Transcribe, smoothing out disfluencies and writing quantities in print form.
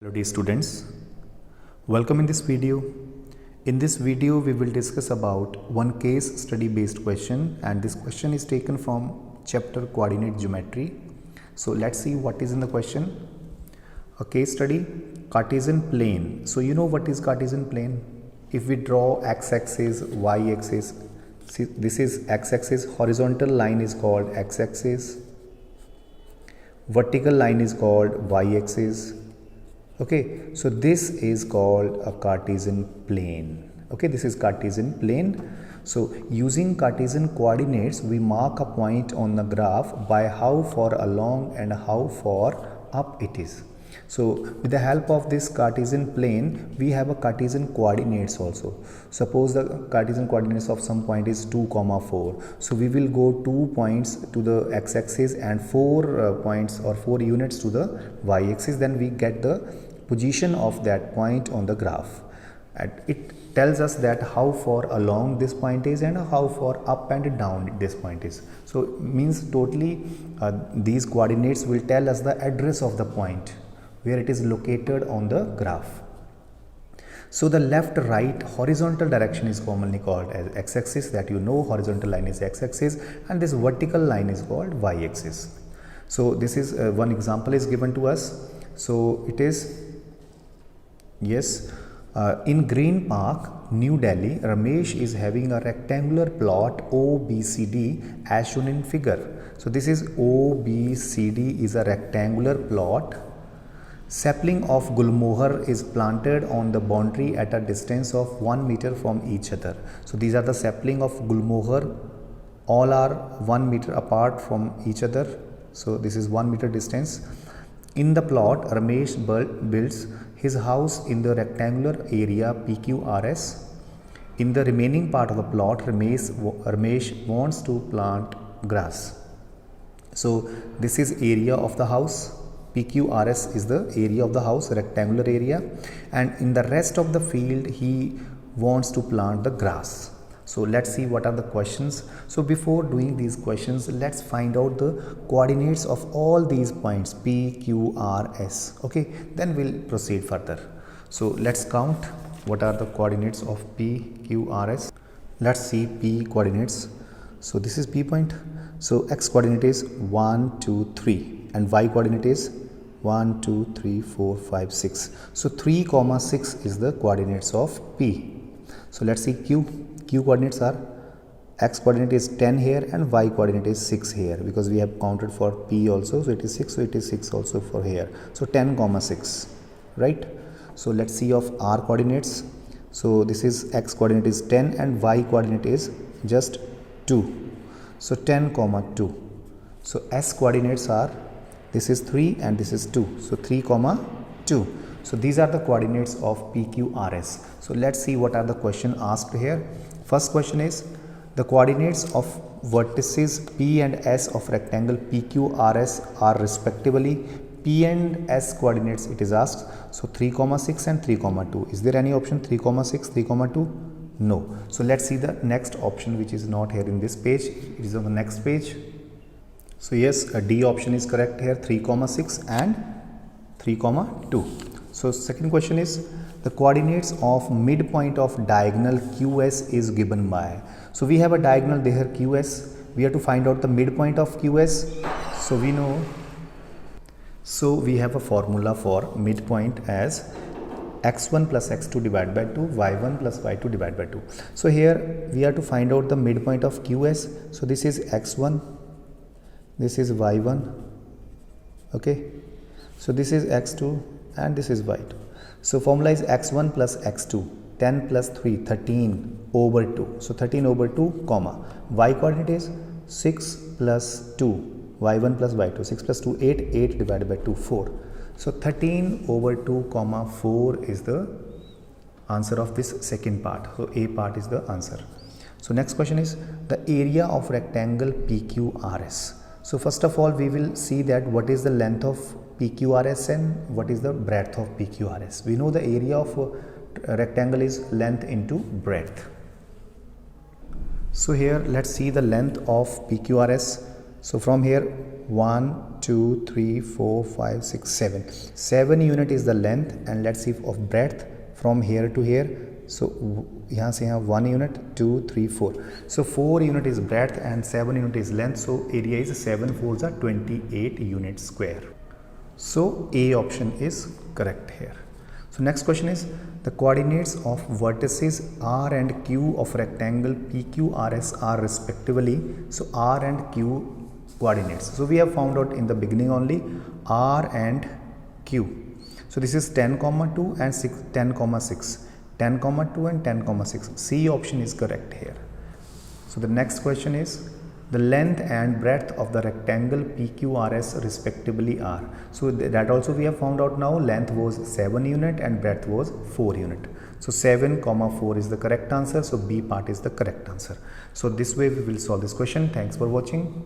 Hello dear students, welcome in this video. In this video we will discuss about one case study based question, and this question is taken from chapter coordinate geometry. So let's see what is in the question. A case study, Cartesian plane. So you know what is Cartesian plane? If we draw x-axis, y-axis, see this is x-axis, horizontal line is called x-axis, vertical line is called y-axis. Okay, so this is called a Cartesian plane. Okay, this is Cartesian plane. So using Cartesian coordinates, we mark a point on the graph by how far along and how far up it is. So with the help of this Cartesian plane, we have a Cartesian coordinates also. Suppose the Cartesian coordinates of some point is 2, 4. So we will go 2 points to the x-axis and 4 points or 4 units to the y-axis. Then we get the position of that point on the graph. And it tells us that how far along this point is and how far up and down this point is. So means totally these coordinates will tell us the address of the point where it is located on the graph. So the left right horizontal direction is commonly called as x-axis, that you know horizontal line is x-axis, and this vertical line is called y-axis. So this is one example is given to us. So it is in Green Park, New Delhi, Ramesh is having a rectangular plot OBCD as shown in figure. So this is OBCD is a rectangular plot. Sapling of Gulmohar is planted on the boundary at a distance of 1 meter from each other. So these are the sapling of Gulmohar. All are 1 meter apart from each other. So this is 1 meter distance. In the plot, Ramesh builds his house in the rectangular area PQRS. In the remaining part of the plot, Ramesh wants to plant grass. So this is area of the house. PQRS is the area of the house, rectangular area, and in the rest of the field he wants to plant the grass. So let's see what are the questions. So before doing these questions, let's find out the coordinates of all these points P, Q, R, S. Okay, then we'll proceed further. So let's count what are the coordinates of P, Q, R, S. Let's see P coordinates. So this is P point. So X coordinate is 1, 2, 3 and Y coordinate is 1, 2, 3, 4, 5, 6. So 3, 6 is the coordinates of P. So let's see Q. Q coordinates are X coordinate is 10 here and Y coordinate is 6 here, because we have counted for P also. So it is 6. So it is 6 also for here. So 10, 6, right? So let's see of R coordinates. So this is X coordinate is 10 and Y coordinate is just 2. So 10, 2. So S coordinates are, this is 3 and this is 2. So 3, 2. So these are the coordinates of PQRS. So let's see what are the question asked here. First question is the coordinates of vertices P and S of rectangle PQRS are respectively P and S coordinates, it is asked. So 3, 6 and 3, 2. Is there any option 3, 6, 3, 2? No. So let's see the next option, which is not here in this page. It is on the next page. So yes, a D option is correct here, 3, 6 and 3, 2. So second question is the coordinates of midpoint of diagonal QS is given by. So we have a diagonal there QS. We have to find out the midpoint of QS. So we know. So we have a formula for midpoint as x1 plus x2 divided by 2, y1 plus y2 divided by 2. So here we have to find out the midpoint of QS. So this is x1, this is y1, okay. So this is x2 and this is y2. So formula is x1 plus x2, 10 plus 3, 13 over 2. So 13 over 2, comma. Y coordinate is 6 plus 2, y1 plus y2, 6 plus 2, 8, 8 divided by 2, 4. So 13 over 2, comma 4 is the answer of this second part. So A part is the answer. So next question is the area of rectangle PQRS. So first of all, we will see that what is the length of PQRS and what is the breadth of PQRS. We know the area of a rectangle is length into breadth. So here let's see the length of PQRS. So from here 1 2 3 4 5 6 7. 7 unit is the length, and let's see of breadth from here to here. So यहाँ से यहाँ 1 unit 2 3 4. So 4 unit is breadth and 7 unit is length. So area is 7 4s are 28 units square. So A option is correct here. So next question is the coordinates of vertices R and Q of rectangle PQRS are respectively. So R and Q coordinates. So we have found out in the beginning only R and Q. So this is 10, 2 and 6, 10, 6. 10, 2 and 10, 6. C option is correct here. So the next question is the length and breadth of the rectangle PQRS respectively are. So that also we have found out now. Length was 7 unit and breadth was 4 unit. So 7, 4 is the correct answer. So B part is the correct answer. So this way we will solve this question. Thanks for watching.